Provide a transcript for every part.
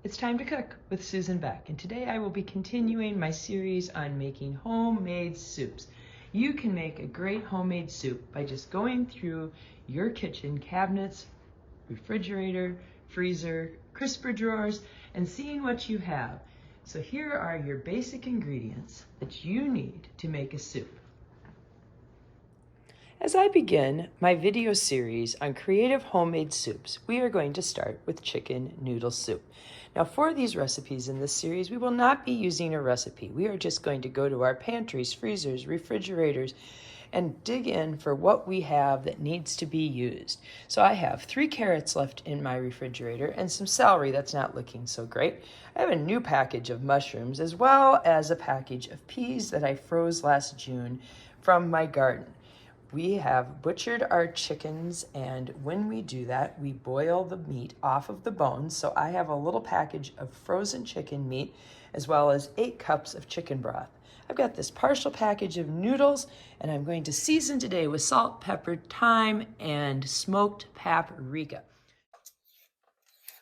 It's time to cook with Susan Beck, and today I will be continuing my series on making homemade soups. You can make a great homemade soup by just going through your kitchen cabinets, refrigerator, freezer, crisper drawers, and seeing what you have. So here are your basic ingredients that you need to make a soup. As I begin my video series on creative homemade soups, we are going to start with chicken noodle soup. Now for these recipes in this series, we will not be using a recipe. We are just going to go to our pantries, freezers, refrigerators, and dig in for what we have that needs to be used. So I have 3 carrots left in my refrigerator and some celery that's not looking so great. I have a new package of mushrooms as well as a package of peas that I froze last June from my garden. We have butchered our chickens, and when we do that, we boil the meat off of the bones. So I have a little package of frozen chicken meat as well as 8 cups of chicken broth. I've got this partial package of noodles, and I'm going to season today with salt, pepper, thyme, and smoked paprika.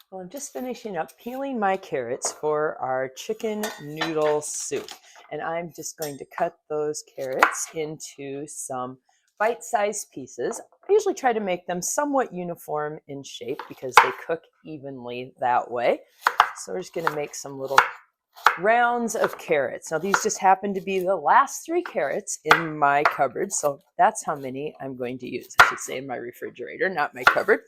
Well, I'm just finishing up peeling my carrots for our chicken noodle soup. And I'm just going to cut those carrots into some bite-sized pieces. I usually try to make them somewhat uniform in shape because they cook evenly that way. So we're just going to make some little rounds of carrots. Now these just happen to be the last 3 carrots in my cupboard, so that's how many I'm going to use. I should say in my refrigerator, not my cupboard.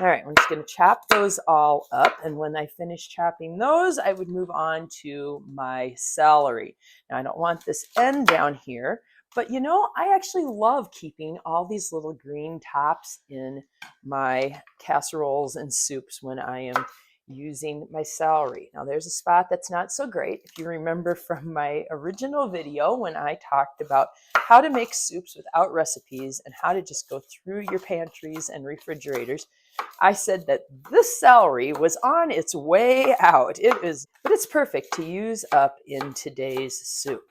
All right, I'm just going to chop those all up, and when I finish chopping those, I would move on to my celery. Now I don't want this end down here, but you know, I actually love keeping all these little green tops in my casseroles and soups when I am using my celery. Now there's a spot that's not so great. If you remember from my original video when I talked about how to make soups without recipes and how to just go through your pantries and refrigerators, I said that this celery was on its way out. But it's perfect to use up in today's soup.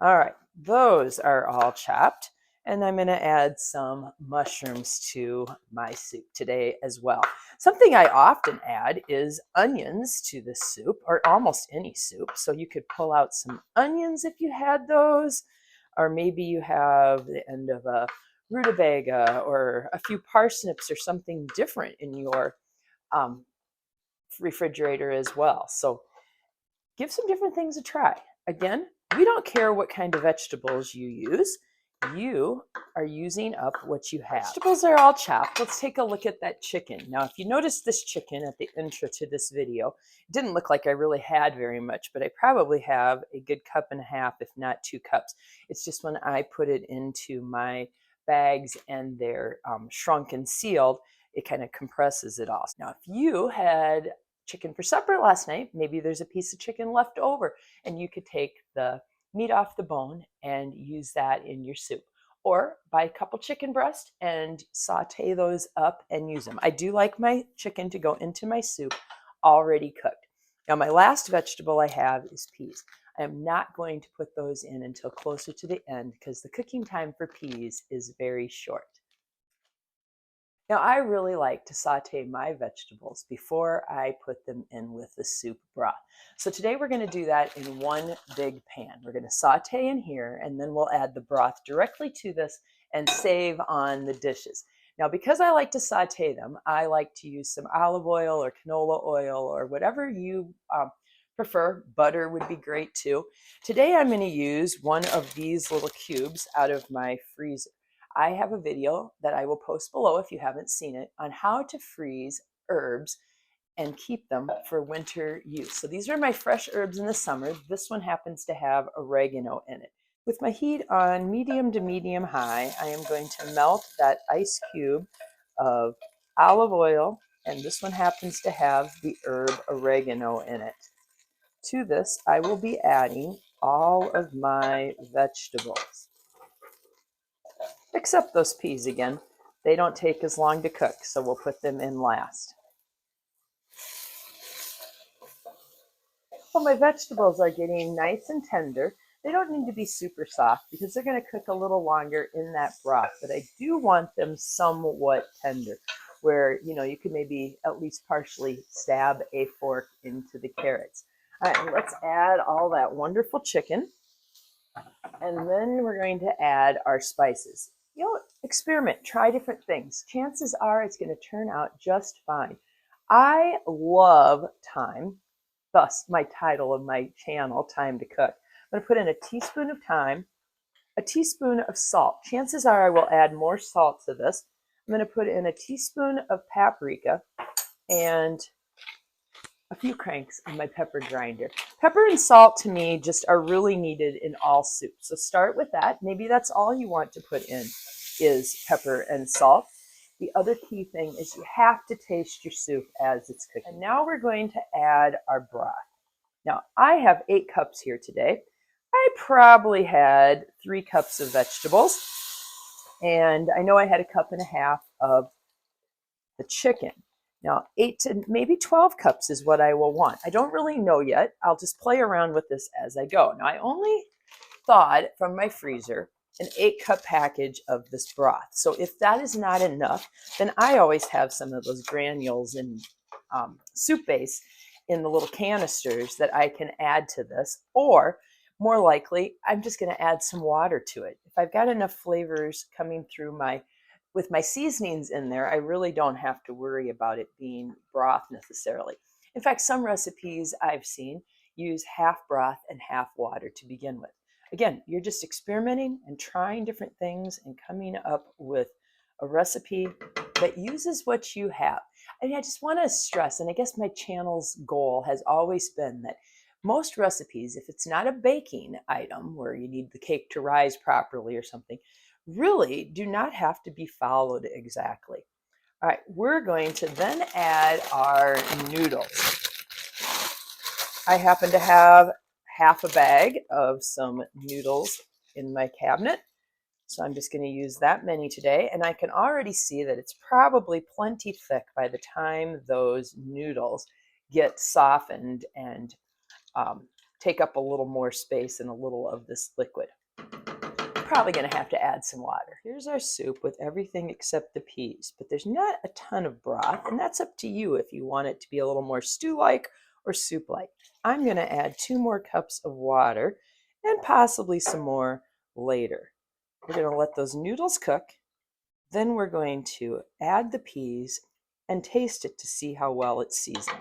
All right, those are all chopped, and I'm going to add some mushrooms to my soup today as well. Something I often add is onions to the soup, or almost any soup. So you could pull out some onions if you had those, or maybe you have the end of a rutabaga or a few parsnips or something different in your refrigerator as well. So give some different things a try. Again, we don't care what kind of vegetables you use. You are using up what you have. Vegetables are all chopped. Let's take a look at that chicken. Now, if you notice this chicken at the intro to this video, it didn't look like I really had very much, but I probably have a good 1.5 cups, if not 2 cups. It's just when I put it into my bags and they're shrunk and sealed, it kind of compresses it all. Now, if you had chicken for supper last night, maybe there's a piece of chicken left over and you could take the meat off the bone and use that in your soup, or buy a couple chicken breasts and saute those up and use them. I do like my chicken to go into my soup already cooked. Now my last vegetable I have is peas. I am not going to put those in until closer to the end because the cooking time for peas is very short. Now, I really like to saute my vegetables before I put them in with the soup broth. So today we're going to do that in one big pan. We're going to saute in here, and then we'll add the broth directly to this and save on the dishes. Now, because I like to saute them, I like to use some olive oil or canola oil or whatever you prefer. Butter would be great too. Today I'm going to use one of these little cubes out of my freezer. I have a video that I will post below if you haven't seen it on how to freeze herbs and keep them for winter use. So these are my fresh herbs in the summer. This one happens to have oregano in it. With my heat on medium to medium high, I am going to melt that ice cube of olive oil, and this one happens to have the herb oregano in it. To this, I will be adding all of my vegetables. Except those peas again. They don't take as long to cook, so we'll put them in last. Well, my vegetables are getting nice and tender. They don't need to be super soft because they're going to cook a little longer in that broth, but I do want them somewhat tender. where, you know, you could maybe at least partially stab a fork into the carrots. All right, let's add all that wonderful chicken. And then we're going to add our spices. You know, experiment, try different things. Chances are it's going to turn out just fine. I love thyme, thus my title of my channel, Time to Cook. I'm going to put in a teaspoon of thyme, a teaspoon of salt. Chances are I will add more salt to this. I'm going to put in a teaspoon of paprika and a few cranks on my pepper grinder. Pepper and salt to me just are really needed in all soups. So start with that. Maybe that's all you want to put in is pepper and salt. The other key thing is you have to taste your soup as it's cooking. And now we're going to add our broth. Now I have 8 cups here today. I probably had 3 cups of vegetables. And I know I had a cup and a half of the chicken. Now, 8 to maybe 12 cups is what I will want. I don't really know yet. I'll just play around with this as I go. Now, I only thawed from my freezer an 8-cup package of this broth. So if that is not enough, then I always have some of those granules and soup base in the little canisters that I can add to this. Or more likely, I'm just going to add some water to it. If I've got enough flavors coming through with my seasonings in there, I really don't have to worry about it being broth necessarily. In fact, some recipes I've seen use half broth and half water to begin with. Again, you're just experimenting and trying different things and coming up with a recipe that uses what you have. And I just want to stress, and I guess my channel's goal has always been that most recipes, if it's not a baking item where you need the cake to rise properly or something, really do not have to be followed exactly. All right, we're going to then add our noodles. I happen to have half a bag of some noodles in my cabinet, so I'm just going to use that many today, and I can already see that it's probably plenty thick by the time those noodles get softened and take up a little more space and a little of this liquid. Probably going to have to add some water. Here's our soup with everything except the peas, but there's not a ton of broth, and that's up to you if you want it to be a little more stew-like or soup-like. I'm going to add 2 more cups of water and possibly some more later. We're going to let those noodles cook. Then we're going to add the peas and taste it to see how well it's seasoned.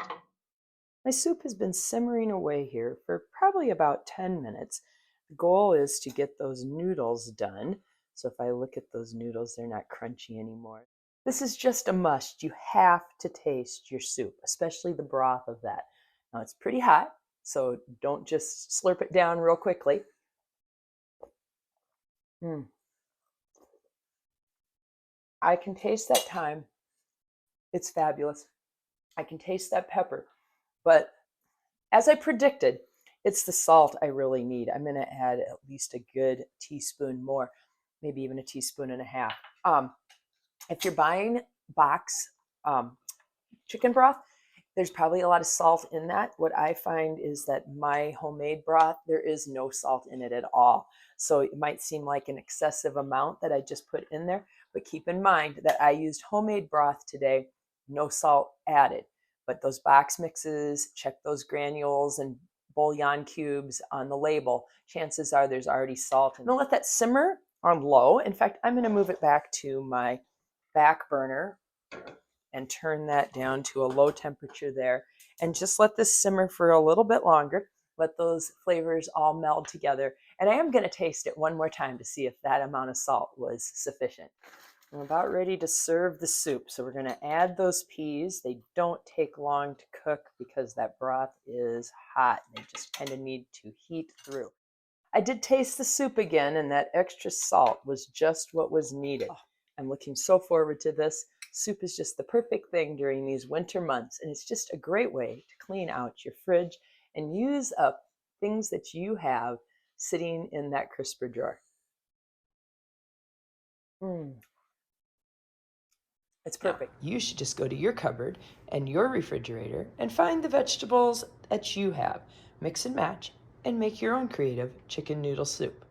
My soup has been simmering away here for probably about 10 minutes. The goal is to get those noodles done. So if I look at those noodles, they're not crunchy anymore. This is just a must. You have to taste your soup, especially the broth of that. Now it's pretty hot, so don't just slurp it down real quickly. I can taste that thyme. It's fabulous. I can taste that pepper. But as I predicted, it's the salt I really need. I'm going to add at least a good teaspoon more, maybe even a teaspoon and a half. If you're buying box chicken broth, there's probably a lot of salt in that. What I find is that my homemade broth, there is no salt in it at all. So it might seem like an excessive amount that I just put in there, but keep in mind that I used homemade broth today, no salt added. But those box mixes, check those granules and bouillon cubes on the label. Chances are there's already salt. I'm gonna let that simmer on low. In fact, I'm gonna move it back to my back burner and turn that down to a low temperature there. And just let this simmer for a little bit longer. Let those flavors all meld together. And I am gonna taste it one more time to see if that amount of salt was sufficient. I'm about ready to serve the soup. So we're going to add those peas. They don't take long to cook because that broth is hot. They just kind of need to heat through. I did taste the soup again, and that extra salt was just what was needed. I'm looking so forward to this. Soup is just the perfect thing during these winter months, and it's just a great way to clean out your fridge and use up things that you have sitting in that crisper drawer. It's perfect. You should just go to your cupboard and your refrigerator and find the vegetables that you have. Mix and match and make your own creative chicken noodle soup.